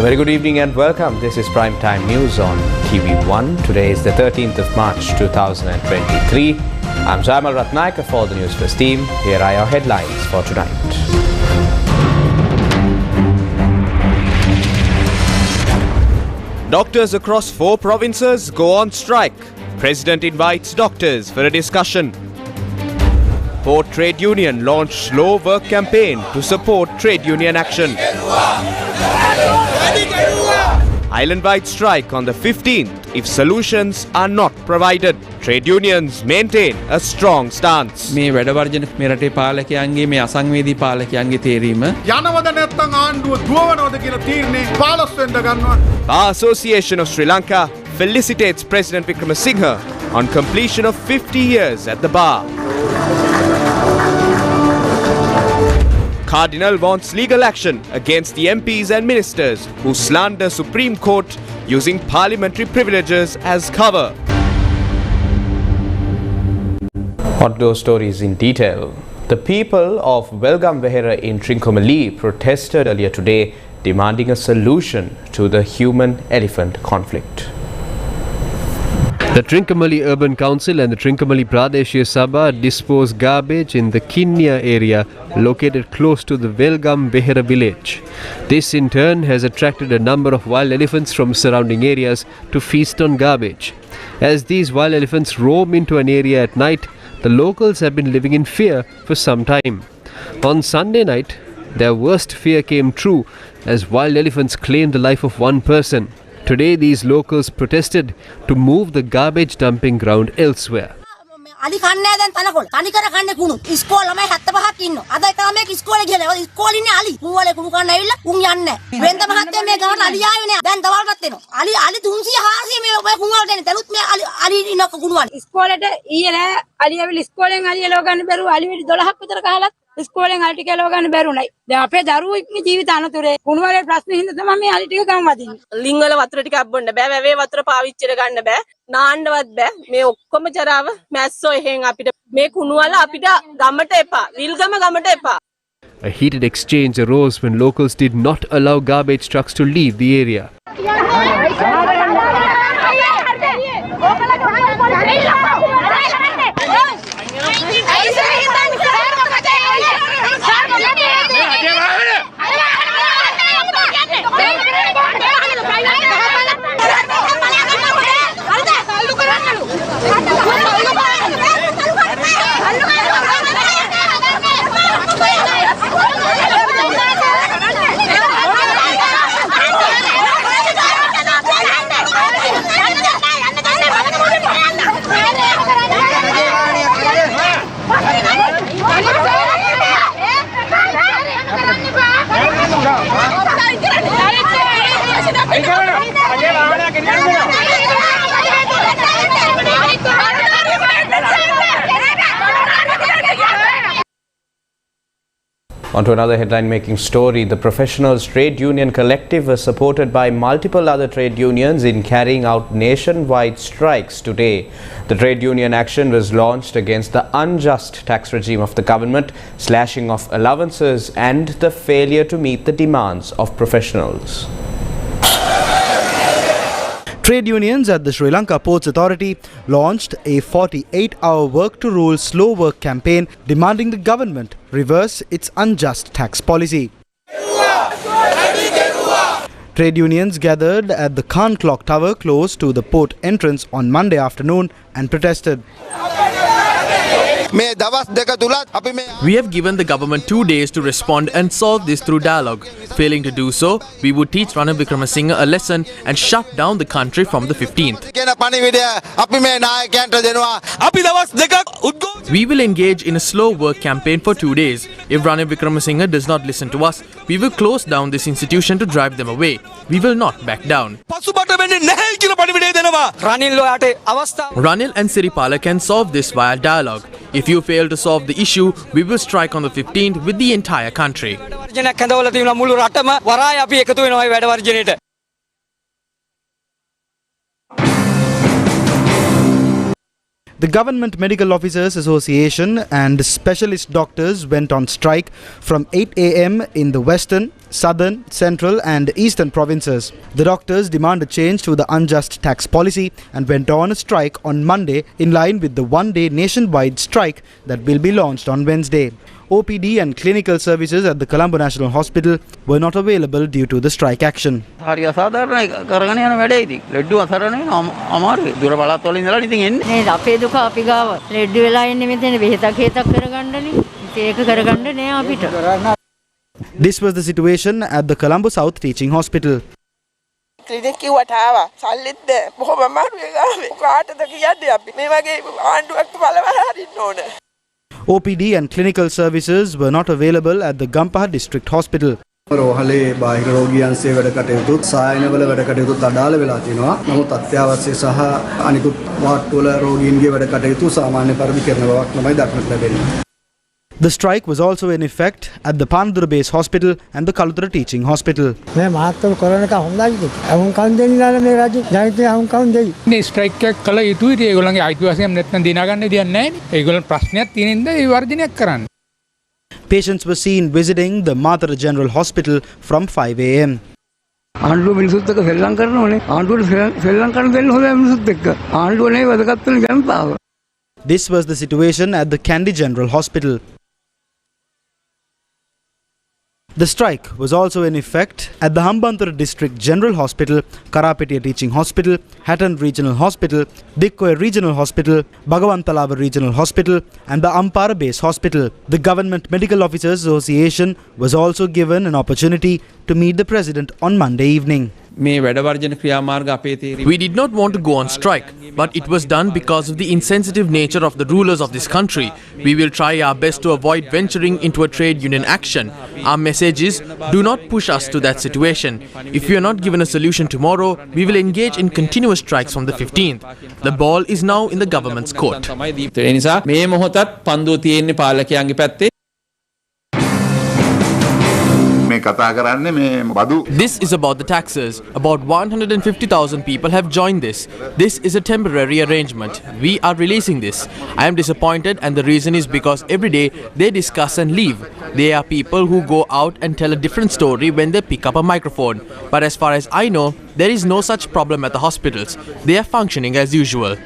very good evening and welcome. This is Prime Time News on TV1. Today is the 13th of March 2023. I'm Jamal Ratnayaka for the Newsfirst team. Here are your headlines for tonight. Doctors across 4 provinces go on strike. President invites doctors for a discussion. Port Trade Union launched slow work campaign to support trade union action. Island-wide strike on the 15th if solutions are not provided. Trade unions maintain a strong stance. මේ වැඩවර්ජන මේ රටේ පාලකයන්ගේ මේ අසංවේදී පාලකයන්ගේ තේරීම යනවද නැත්නම් ආණ්ඩුව දුවවනවද කියලා තීරණේ 15 වෙනිදා ගන්නවා. Bar Association of Sri Lanka felicitates President Wickremesinghe on completion of 50 years at the bar. Cardinal wants legal action against the MPs and ministers who slander Supreme Court using parliamentary privileges as cover. On those stories in detail. The people of Welgam-Vehera in Trincomalee protested earlier today demanding a solution to the human-elephant conflict. The Trincomalee Urban Council and the Trincomalee Pradeshia Sabha dispose garbage in the Kinya area located close to the Welgam-Vehera village. This in turn has attracted a number of wild elephants from surrounding areas to feast on garbage. As these wild elephants roam into an area at night, the locals have been living in fear for some time. On Sunday night, their worst fear came true as wild elephants claimed the life of one person. Today, these locals protested to move the garbage dumping ground elsewhere. අලි කන්නේ දැන් තනකොළ තනි කර කන්නේ කුණු ඉස්කෝල ළමයි 75ක් ඉන්නවා අද එක ළමයෙක් ඉස්කෝලේ ගිහලා ඉස්කෝලේ ඉන්නේ අලි කුවලේ කුණු කන්න ඇවිල්ලා කුන් යන්නේ වෙන්ද මහත්තයා මේ ගමට අලි ආවේ නෑ දැන් දවල්පත් වෙනවා අලි 300 400 මේ ඔය කුන් වලට එන්නේ දැනුත් මේ අලි ඉන්නක කුණුවන්නේ ඉස්කෝලේට ඊයේ නෑ අලි ඇවිල්ලා ඉස්කෝලෙන් අලි එලව ගන්න බැරුව අලි වෙඩි 12ක් විතර කහලා ඉස්කෝලෙන් අලි ටික එලව ගන්න බැරුණයි දැන් අපේ දරුවෝ ජීවිත අනතුරේ කුණු වලේ ප්‍රශ්න හින්දා තමයි මේ අලි ටික ගම් වදින්නේ ලිං වල වතුර ටිකක් බොන්න බෑ වැවේ වතුර පාවිච්චි කරගන්න බෑ නාන්නවත් බෑ මේ ඔක්කොම ජරාව මැස්සෝ එහෙන් අපිට මේ කුණු වල අපිට ගමට එපා විල්ගම ගමට එපා. A heated exchange arose when locals did not allow garbage trucks to leave the area. On to another headline-making story. The Professionals Trade Union Collective was supported by multiple other trade unions in carrying out nationwide strikes today. The trade union action was launched against the unjust tax regime of the government, slashing of allowances and the failure to meet the demands of professionals. Trade unions at the Sri Lanka Ports Authority launched a 48-hour work-to-rule slow work campaign demanding the government reverse its unjust tax policy. Trade unions gathered at the Khan Clock Tower close to the port entrance on Monday afternoon and protested. We have given the government 2 days to respond and solve this through dialogue. Failing to do so, we would teach Ranil Wickremesinghe a lesson and shut down the country from the 15th. We will engage in a slow work campaign for 2 days. If Ranil Wickremesinghe does not listen to us, we will close down this institution to drive them away. We will not back down. Ranil and Siripala can solve this via dialogue. If you fail to solve the issue, we will strike on the 15th with the entire country. The Government Medical Officers Association and specialist doctors went on strike from 8 a.m. in the western, southern, central and eastern provinces. The doctors demanded change to the unjust tax policy and went on a strike on Monday in line with the one-day nationwide strike that will be launched on Wednesday. OPD and clinical services at the Colombo National Hospital were not available due to the strike action. This was the situation at the Colombo South Teaching Hospital. OPD and clinical services were not available at the Gampaha District Hospital. රෝහලේ බාහිර රෝගියන්සේ වැඩ කටයුතු සායනවල වැඩ කටයුතුත් අඩාල වෙලා තිනවා. නමුත් අත්‍යවශ්‍ය සහ අනිකුත් වාට්ටුවල රෝගීන්ගේ වැඩ කටයුතු සාමාන්‍ය පරිදි කරන බවක් තමයි දක්නට ලැබෙන්නේ. The strike was also in effect at the Pandura Base Hospital and the Kalutara Teaching Hospital. මේ මහත්තුරු කරන එක හොඳයි. අහුන් කන් දෙන්නා මේ රජු ජනිතේ අහුන් කන් දෙයි. මේ ස්ට්‍රයික් එක කළ යුතුයි. ඒගොල්ලන්ගේ අයිතිවාසිකම් නැත්නම් දිනා ගන්න දෙයක් නැහැ නේ. ඒගොල්ලන් ප්‍රශ්නයක් තියෙන ඉඳ ඒ වර්ධනයක් කරන්න. Patients were seen visiting the Matara General Hospital from 5 a.m. ආණ්ඩුව මිනිසුත් එක්ක සෙල්ලම් කරන ඕනේ. ආණ්ඩුවට සෙල්ලම් කරන දෙන්න හොඳයි මිනිසුත් එක්ක. ආණ්ඩුව නේ වැදගත් වෙන ජනතාව. This was the situation at the Kandy General Hospital. The strike was also in effect at the Hambantara District General Hospital, Karapetiya Teaching Hospital, Hatton Regional Hospital, Dikkoy Regional Hospital, Bhagavantalava Regional Hospital and the Ampara Base Hospital. The Government Medical Officers Association was also given an opportunity to meet the President on Monday evening. We did not want to go on strike, but it was done because of the insensitive nature of the rulers of this country. We will try our best to avoid venturing into a trade union action. Our message is, do not push us to that situation. If we are not given a solution tomorrow, we will engage in continuous strikes from the 15th. The ball is now in the government's court. This is about the taxes. About 150,000 people have joined this. This is a temporary arrangement. We are releasing this. I am disappointed and the reason is because every day they discuss and leave. They are people who go out and tell a different story when they pick up a microphone. But as far as I know, there is no such problem at the hospitals. They are functioning as usual.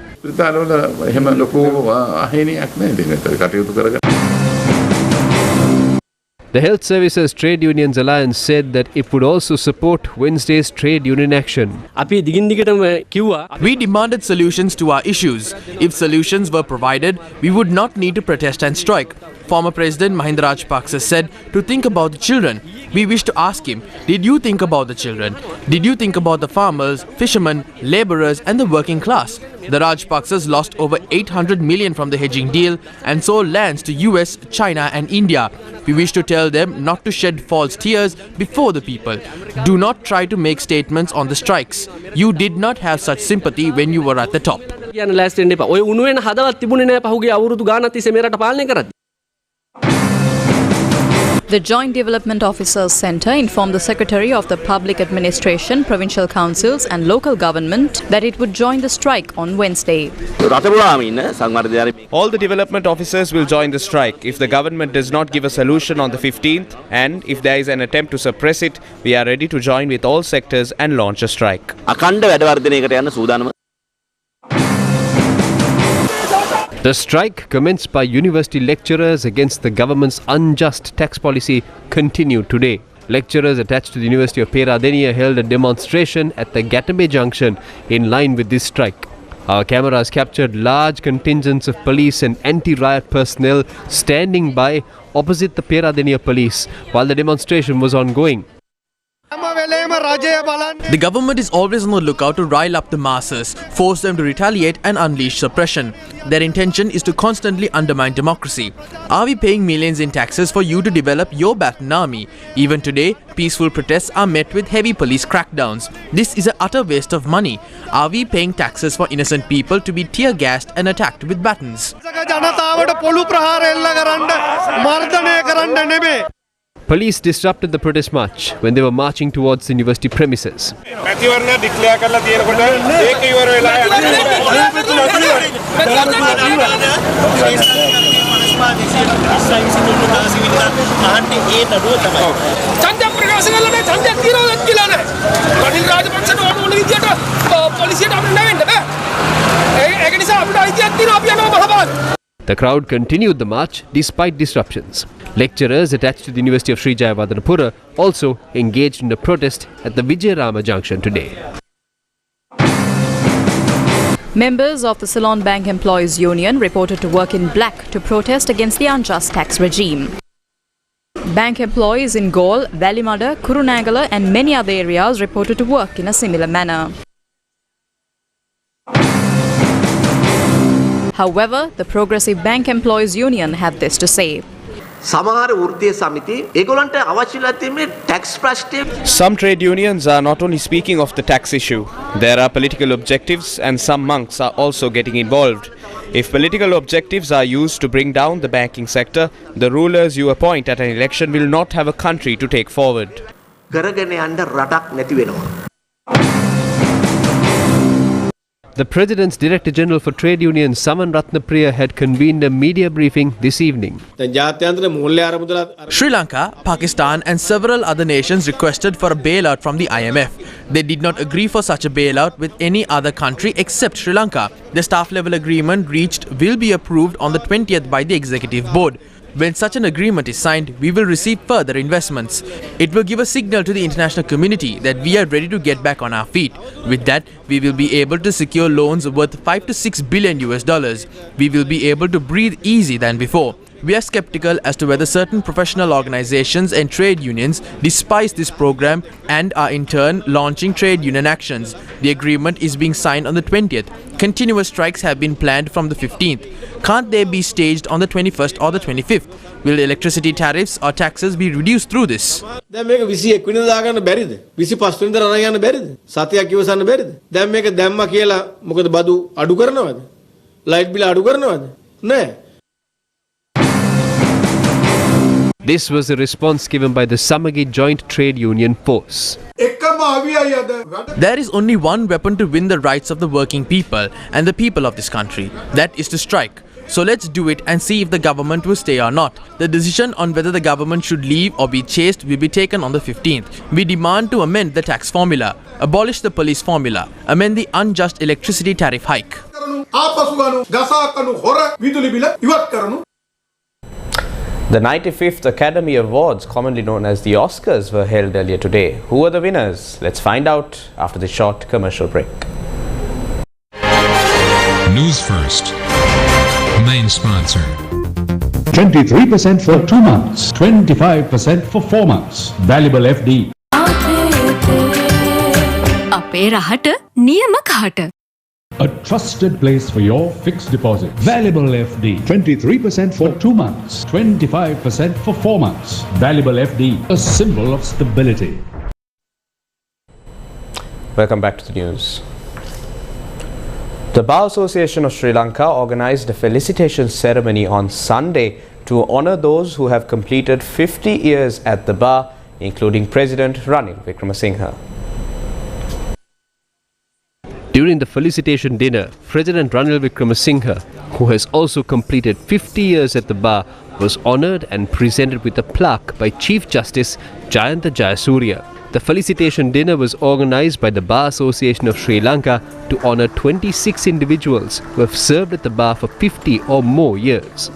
The Health Services Trade Unions Alliance said that it would also support Wednesday's trade union action. We demanded solutions to our issues. If solutions were provided, we would not need to protest and strike. Former President Mahinda Rajapaksa said to think about the children. We wish to ask him, did you think about the children? Did you think about the farmers, fishermen, labourers and the working class? The Rajapaksas lost over 800 million from the hedging deal and sold lands to US, China and India. We wish to tell them not to shed false tears before the people. Do not try to make statements on the strikes. You did not have such sympathy when you were at the top. The Joint Development Officers Centre informed the Secretary of the Public Administration, Provincial Councils and Local Government that it would join the strike on Wednesday. All the development officers will join the strike if the government does not give a solution on the 15th, and if there is an attempt to suppress it, we are ready to join with all sectors and launch a strike. The strike, commenced by university lecturers against the government's unjust tax policy, continued today. Lecturers attached to the University of Peradeniya held a demonstration at the Gatame Junction in line with this strike. Our cameras captured large contingents of police and anti-riot personnel standing by opposite the Peradeniya police while the demonstration was ongoing. The government is always on the lookout to rile up the masses, force them to retaliate and unleash suppression. Their intention is to constantly undermine democracy. Are we paying millions in taxes for you to develop your Baton army? Even today, peaceful protests are met with heavy police crackdowns. This is an utter waste of money. Are we paying taxes for innocent people to be tear-gassed and attacked with batons? Police disrupted the protest march when they were marching towards the university premises. The crowd continued the march despite disruptions. Lecturers attached to the University of Sri Jayawardenepura also engaged in a protest at the Vijayarama junction today. Members of the Ceylon Bank Employees Union reported to work in black to protest against the unjust tax regime. Bank employees in Galle, Valimada, Kurunagala and many other areas reported to work in a similar manner. However, the Progressive Bank Employees Union had this to say. Some trade unions are not only speaking of the tax issue. There are political objectives and some monks are also getting involved. If political objectives are used to bring down the banking sector, the rulers you appoint at an election will not have a country to take forward. The President's Director General for Trade Union Saman Ratnapriya had convened a media briefing this evening. Sri Lanka, Pakistan and several other nations requested for a bailout from the IMF. They did not agree for such a bailout with any other country except Sri Lanka. The staff level agreement reached will be approved on the 20th by the Executive Board. When such an agreement is signed, we will receive further investments. It will give a signal to the international community that we are ready to get back on our feet. With that, we will be able to secure loans worth $5 to $6 billion. We will be able to breathe easy than before. We are skeptical as to whether certain professional organizations and trade unions despise this program and are in turn launching trade union actions. The agreement is being signed on the 20th. Continuous strikes have been planned from the 15th. Can't they be staged on the 21st or the 25th? Will electricity tariffs or taxes be reduced through this? This was a response given by the Samagi Joint Trade Union Force. There is only one weapon to win the rights of the working people and the people of this country. That is to strike. So let's do it and see if the government will stay or not. The decision on whether the government should leave or be chased will be taken on the 15th. We demand to amend the tax formula, abolish the police formula, amend the unjust electricity tariff hike. The 95th Academy Awards, commonly known as the Oscars, were held earlier today. Who are the winners? Let's find out after this short commercial break. News First, main sponsor. 23% for 2 months, 25% for 4 months. Valuable FD. අපේ රහට නියම කහට. A trusted place for your fixed deposit. Valuable FD. 23% for 2 months, 25% for 4 months. Valuable FD, a symbol of stability. Welcome back to the news. The Bar Association of Sri Lanka organized a felicitation ceremony on Sunday to honor those who have completed 50 years at the bar, including President Ranil Wickremesinghe. During the felicitation dinner, President Ranil Wickremesinghe, who has also completed 50 years at the bar, was honoured and presented with a plaque by Chief Justice Jayantha Jayasuriya. The felicitation dinner was organised by the Bar Association of Sri Lanka to honour 26 individuals who have served at the bar for 50 or more years.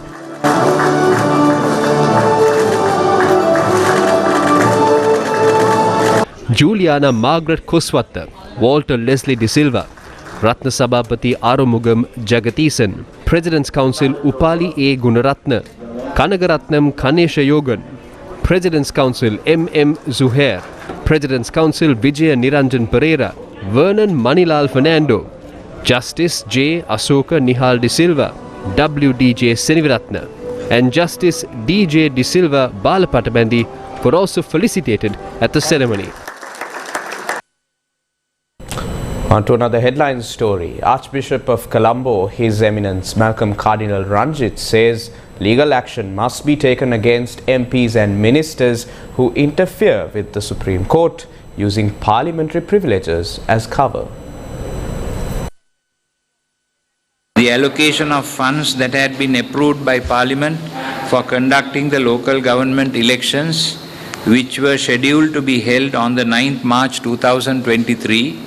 Juliana Margaret Koswatta, Walter Leslie De Silva, Ratna Sabapati Arumugam Jagateesan, President's Council Upali A. Gunaratna, Kanagaratnam Kanesha Yogan, President's Council M.M. Zuhair, President's Council Vijaya Niranjan Pereira, Vernon Manilal Fernando, Justice J. Asoka Nihal De Silva, W.D.J. Seniviratna, and Justice D.J. De Silva Balapatabandi were also felicitated at the ceremony. On to another headline story. Archbishop of Colombo, His Eminence Malcolm Cardinal Ranjit, says legal action must be taken against MPs and ministers who interfere with the Supreme Court using parliamentary privileges as cover. The allocation of funds that had been approved by Parliament for conducting the local government elections, which were scheduled to be held on the 9th March 2023,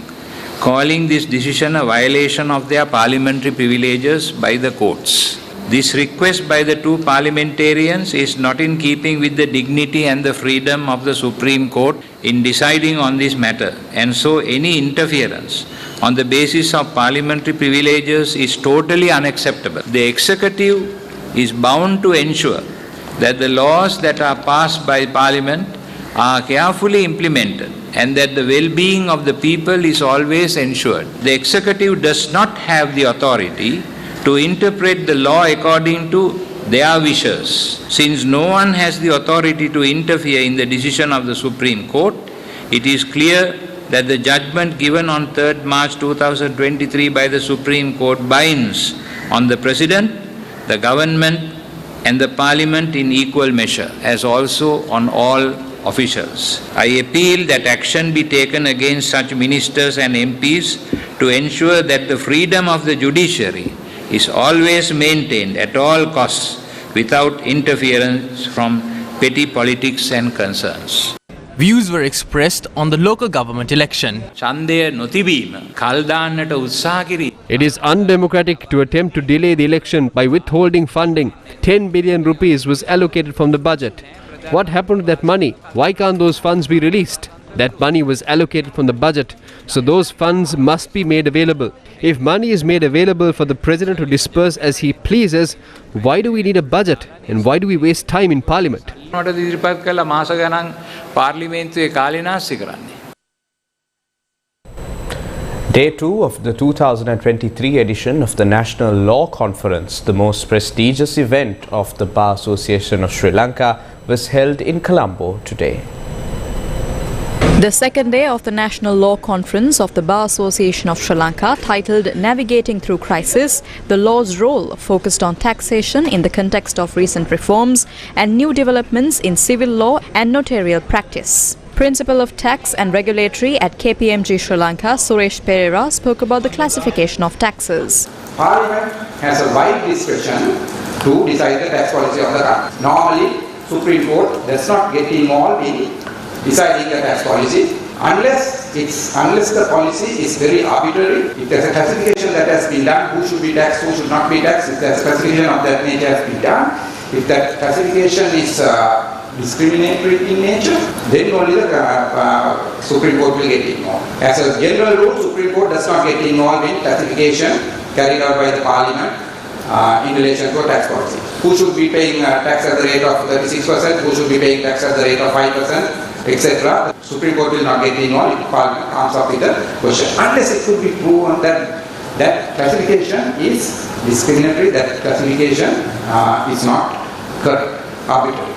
calling this decision a violation of their parliamentary privileges by the courts. This request by the two parliamentarians is not in keeping with the dignity and the freedom of the Supreme Court in deciding on this matter, and so any interference on the basis of parliamentary privileges is totally unacceptable. The executive is bound to ensure that the laws that are passed by Parliament are carefully implemented and that the well-being of the people is always ensured. The executive does not have the authority to interpret the law according to their wishes. Since no one has the authority to interfere in the decision of the Supreme Court, it is clear that the judgment given on 3rd March 2023 by the Supreme Court binds on the President, the Government and the Parliament in equal measure, as also on all officials. I appeal that action be taken against such ministers and MPs to ensure that the freedom of the judiciary is always maintained at all costs without interference from petty politics and concerns. Views were expressed on the local government election. It is undemocratic to attempt to delay the election by withholding funding. 10 billion rupees was allocated from the budget. What happened to that money? Why can't those funds be released? That money was allocated from the budget, so those funds must be made available. If money is made available for the president to disperse as he pleases, why do we need a budget and why do we waste time in parliament? Day 2 of the 2023 edition of the National Law Conference, the most prestigious event of the Bar Association of Sri Lanka, was held in Colombo today. The second day of the National Law Conference of the Bar Association of Sri Lanka, titled Navigating Through Crisis, the law's role, focused on taxation in the context of recent reforms and new developments in civil law and notarial practice. Principal of Tax and Regulatory at KPMG Sri Lanka, Suresh Pereira, spoke about the classification of taxes. Parliament has a wide discretion to decide the tax policy of the country. Normally, Supreme Court does not get involved in deciding the tax policy unless the policy is very arbitrary. If there is a classification that has been done, who should be taxed, who should not be taxed, if there is a classification of that nature has been done, if that classification is discriminatory in nature, then only the Supreme Court will get involved. As a general rule, Supreme Court does not get involved in classification carried out by the Parliament in relation to a tax policy. Who should be paying tax at the rate of 36%, who should be paying tax at the rate of 5%, etc. Supreme Court will not get involved if Parliament comes up with a question. Unless it could be proven that that classification is discriminatory, that classification is not correct, arbitrary.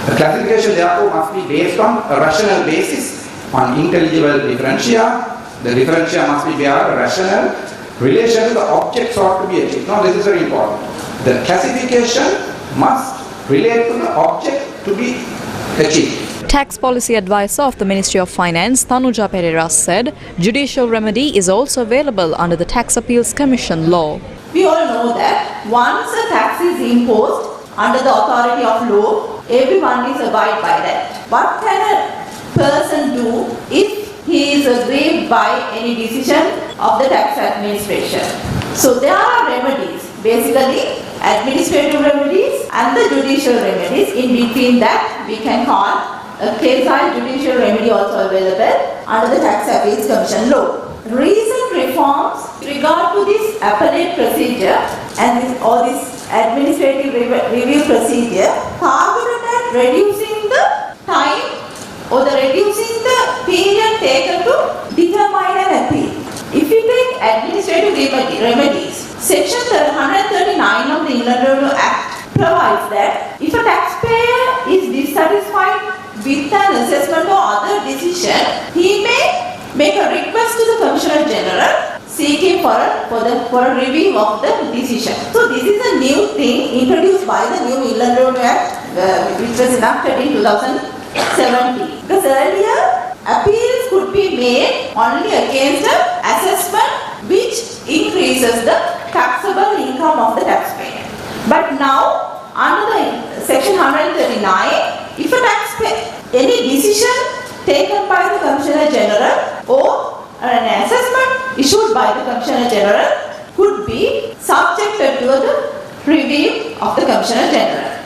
The classification therefore must be based on a rational basis, on intelligible differentia. The differentia must be bare, rational. Relation to the objects ought to be achieved. Now this is very important. The classification must relate to the object to be achieved. Tax Policy Advisor of the Ministry of Finance, Tanuja Pereira, said judicial remedy is also available under the Tax Appeals Commission law. We all know that once a tax is imposed under the authority of law, everyone is abide by that. What can a person do if he is aggrieved by any decision of the tax administration? So there are remedies, basically administrative remedies and the judicial remedies. In between that, we can call a quasi-judicial remedy also available under the Tax Appeals Commission law. Recent reforms regard to this appellate procedure and this administrative review procedure targeted at reducing the time or reducing the period taken to determine an appeal. If you take administrative remedies, Section 139 of the Inland Revenue Act provides that if a taxpayer is dissatisfied with an assessment or other decision, he may make a request to the Commissioner General seeking for a review of the decision. So this is a new thing introduced by the new Inland Revenue Act, which was enacted in 2017. Because earlier appeals could be made only against an assessment which increases the taxable income of the taxpayer. But now, under the section 139, if a taxpayer, any decision taken by the Commissioner General or an assessment issued by the Commissioner General could be subjected to the review of the Commissioner General.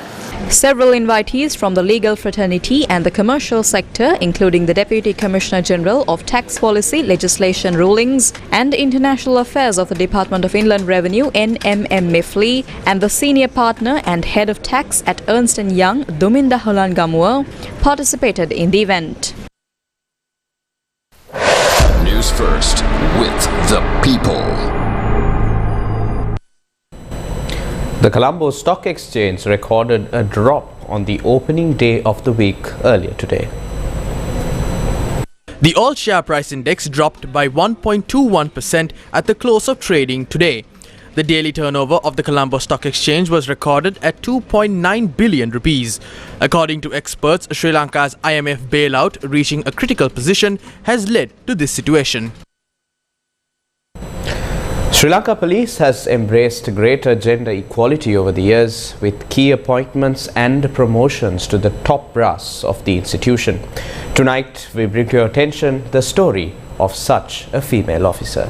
Several invitees from the legal fraternity and the commercial sector, including the Deputy Commissioner General of Tax Policy, Legislation Rulings and International Affairs of the Department of Inland Revenue NMM Mifli, and the Senior Partner and Head of Tax at Ernst & Young Duminda Holangamua, participated in the event. News First with the people. The Colombo Stock Exchange recorded a drop on the opening day of the week earlier today. The all-share price index dropped by 1.21% at the close of trading today. The daily turnover of the Colombo Stock Exchange was recorded at 2.9 billion rupees. According to experts, Sri Lanka's IMF bailout reaching a critical position has led to this situation. Sri Lanka Police has embraced greater gender equality over the years, with key appointments and promotions to the top brass of the institution. Tonight, we bring to your attention the story of such a female officer.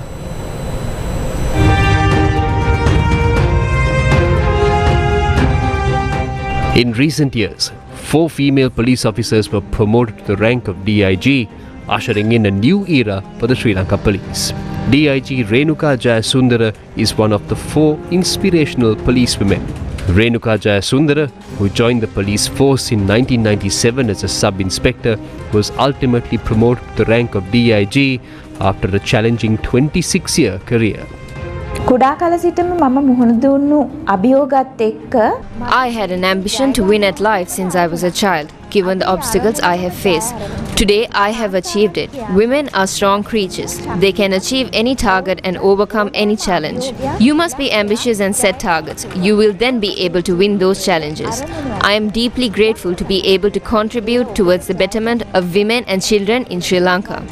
In recent years, 4 female police officers were promoted to the rank of DIG, ushering in a new era for the Sri Lanka Police. DIG Renuka Jayasundara is one of the 4 inspirational policewomen. Renuka Jayasundara, who joined the police force in 1997 as a sub-inspector, was ultimately promoted to the rank of DIG after a challenging 26-year career. I had an ambition to win at life since I was a child, given the obstacles I have faced. Today, I have achieved it. Women are strong creatures. They can achieve any target and overcome any challenge. You must be ambitious and set targets. You will then be able to win those challenges. I am deeply grateful to be able to contribute towards the betterment of women and children in Sri Lanka.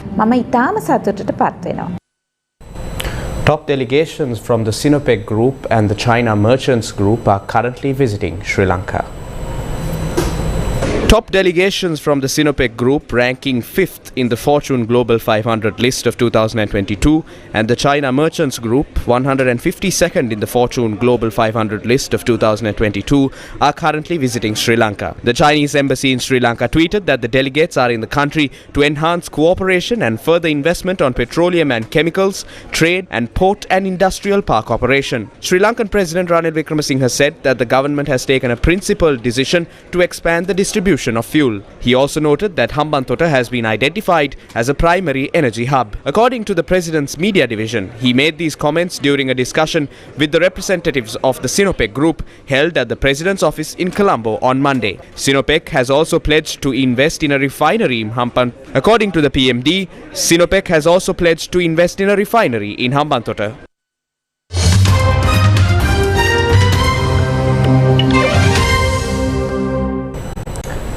Top delegations from the Sinopec Group and the China Merchants Group are currently visiting Sri Lanka. Top delegations from the Sinopec Group, ranking 5th in the Fortune Global 500 list of 2022, and the China Merchants Group, 152nd in the Fortune Global 500 list of 2022, are currently visiting Sri Lanka. The Chinese embassy in Sri Lanka tweeted that the delegates are in the country to enhance cooperation and further investment on petroleum and chemicals, trade and port and industrial park operation. Sri Lankan President Ranil Wickremesinghe said that the government has taken a principled decision to expand the distribution of fuel. He also noted that Hambantota has been identified as a primary energy hub. According to the President's media division, he made these comments during a discussion with the representatives of the Sinopec Group held at the President's office in Colombo on Monday. Sinopec has also pledged to invest in a refinery in Hambantota. According to the PMD, Sinopec has also pledged to invest in a refinery in Hambantota.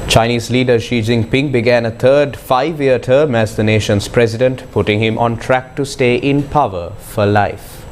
Chinese leader Xi Jinping began a third 5-year term as the nation's president, putting him on track to stay in power for life.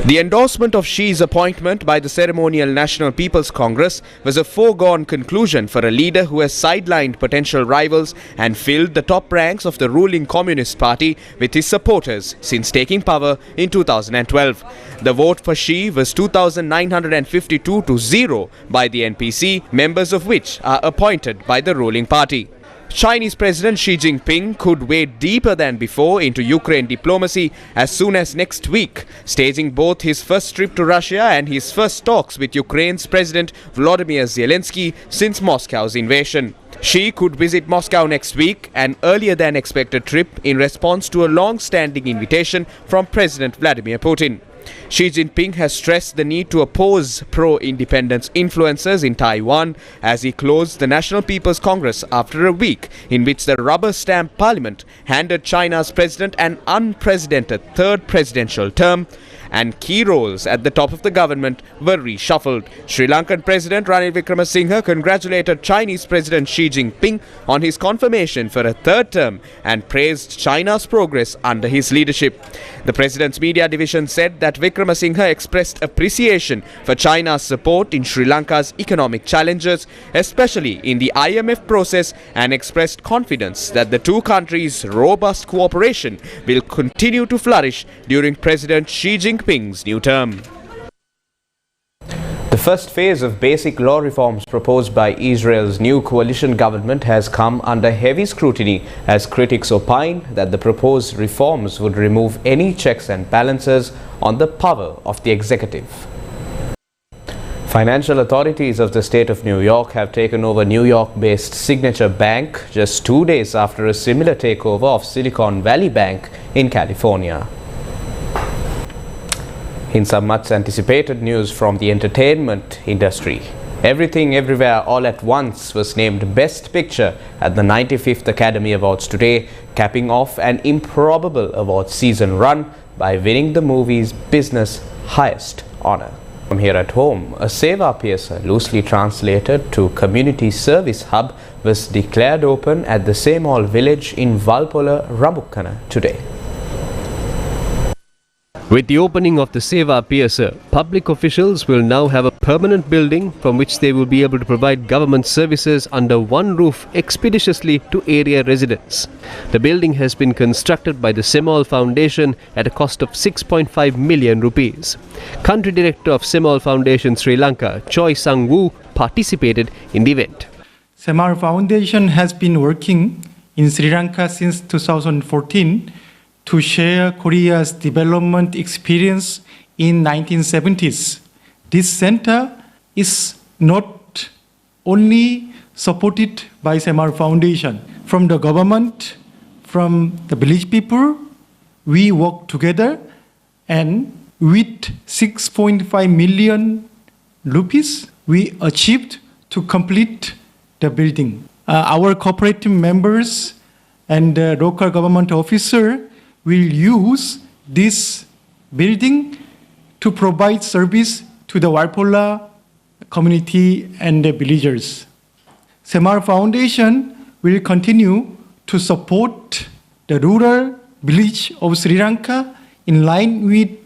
The endorsement of Xi's appointment by the ceremonial National People's Congress was a foregone conclusion for a leader who has sidelined potential rivals and filled the top ranks of the ruling Communist Party with his supporters since taking power in 2012. The vote for Xi was 2,952 to 0 by the NPC, members of which are appointed by the ruling party. Chinese President Xi Jinping could wade deeper than before into Ukraine diplomacy as soon as next week, staging both his first trip to Russia and his first talks with Ukraine's President Volodymyr Zelensky since Moscow's invasion. Xi could visit Moscow next week, an earlier than expected trip in response to a long-standing invitation from President Vladimir Putin. Xi Jinping has stressed the need to oppose pro-independence influences in Taiwan as he closed the National People's Congress after a week in which the rubber-stamp parliament handed China's president an unprecedented third presidential term, and key roles at the top of the government were reshuffled. Sri Lankan President Ranil Wickremesinghe congratulated Chinese President Xi Jinping on his confirmation for a third term and praised China's progress under his leadership. The President's media division said that Wickremesinghe expressed appreciation for China's support in Sri Lanka's economic challenges, especially in the IMF process, and expressed confidence that the two countries' robust cooperation will continue to flourish during President Xi Jinping's new term. The first phase of basic law reforms proposed by Israel's new coalition government has come under heavy scrutiny as critics opine that the proposed reforms would remove any checks and balances on the power of the executive. Financial authorities of the state of New York have taken over New York-based Signature Bank just 2 days after a similar takeover of Silicon Valley Bank in California. In some much anticipated news from the entertainment industry, Everything Everywhere All at Once was named Best Picture at the 95th Academy Awards today, capping off an improbable award season run by winning the movie's business highest honor. From here at home, a Seva PSA, loosely translated to Community Service Hub, was declared open at the Semal village in Valpola, Ramukkana today. With the opening of the Seva PSA, public officials will now have a permanent building from which they will be able to provide government services under one roof expeditiously to area residents. The building has been constructed by the Semal Foundation at a cost of 6.5 million rupees. Country Director of Semal Foundation Sri Lanka, Choi Sang-woo, participated in the event. Semal Foundation has been working in Sri Lanka since 2014 to share Korea's development experience in 1970s. This center is not only supported by Semal Foundation. From the government, from the village people, we work together, and with 6.5 million rupees, we achieved to complete the building. Our cooperative members and the local government officer will use this building to provide service to the Valpola community and the villagers. Semal Foundation will continue to support the rural village of Sri Lanka in line with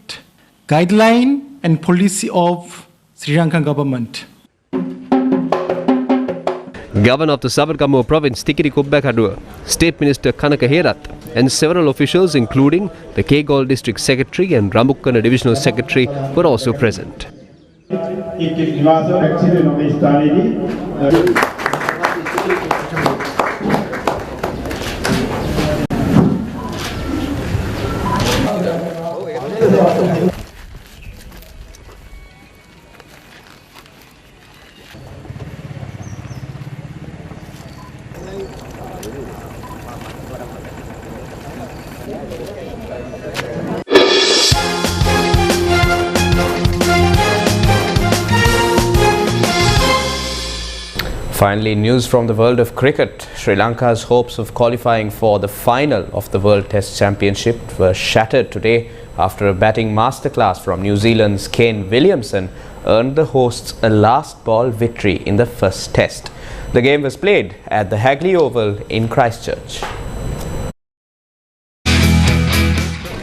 guideline and policy of Sri Lankan government. Governor of the Sabargamuwa province, Tikiri Kubbakaduwa, State Minister Kanaka Herath, and several officials including the Kegol District Secretary and Ramukkana Divisional Secretary were also present. Finally, news from the world of cricket. Sri Lanka's hopes of qualifying for the final of the World Test Championship were shattered today after a batting masterclass from New Zealand's Kane Williamson earned the hosts a last ball victory in the first test. The game was played at the Hagley Oval in Christchurch.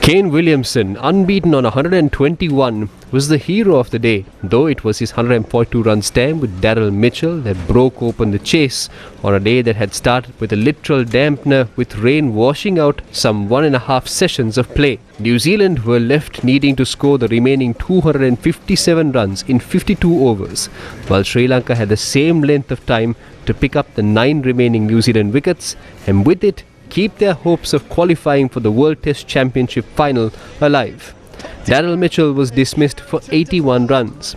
Kane Williamson, unbeaten on 121, was the hero of the day, though it was his 142-run stand with Daryl Mitchell that broke open the chase on a day that had started with a literal dampener with rain washing out some 1.5 sessions of play. New Zealand were left needing to score the remaining 257 runs in 52 overs, while Sri Lanka had the same length of time to pick up the 9 remaining New Zealand wickets and with it keep their hopes of qualifying for the World Test Championship final alive. Daryl Mitchell was dismissed for 81 runs.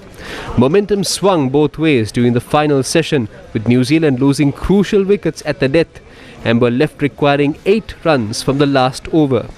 Momentum swung both ways during the final session, with New Zealand losing crucial wickets at the death and were left requiring 8 runs from the last over.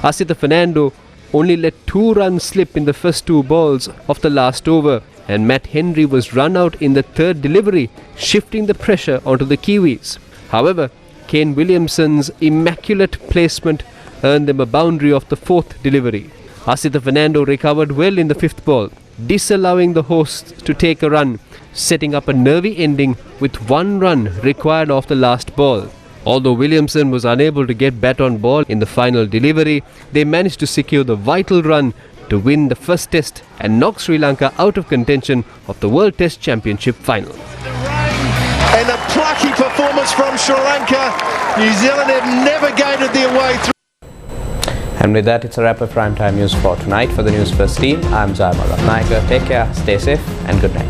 Asitha Fernando only let 2 runs slip in the first 2 balls of the last over, and Matt Henry was run out in the 3rd delivery, shifting the pressure onto the Kiwis. However, Kane Williamson's immaculate placement earned them a boundary of the 4th delivery. Asita Fernando recovered well in the 5th ball, disallowing the hosts to take a run, setting up a nervy ending with 1 run required off the last ball. Although Williamson was unable to get bat on ball in the final delivery, they managed to secure the vital run to win the first test and knock Sri Lanka out of contention of the World Test Championship final. And a plucky performance from Sri Lanka. New Zealand have navigated their way through. And with that, it's a wrap of Primetime News for tonight. For the Newsfirst team, I'm Zaymal Ratnayaka. Take care, stay safe, and good night.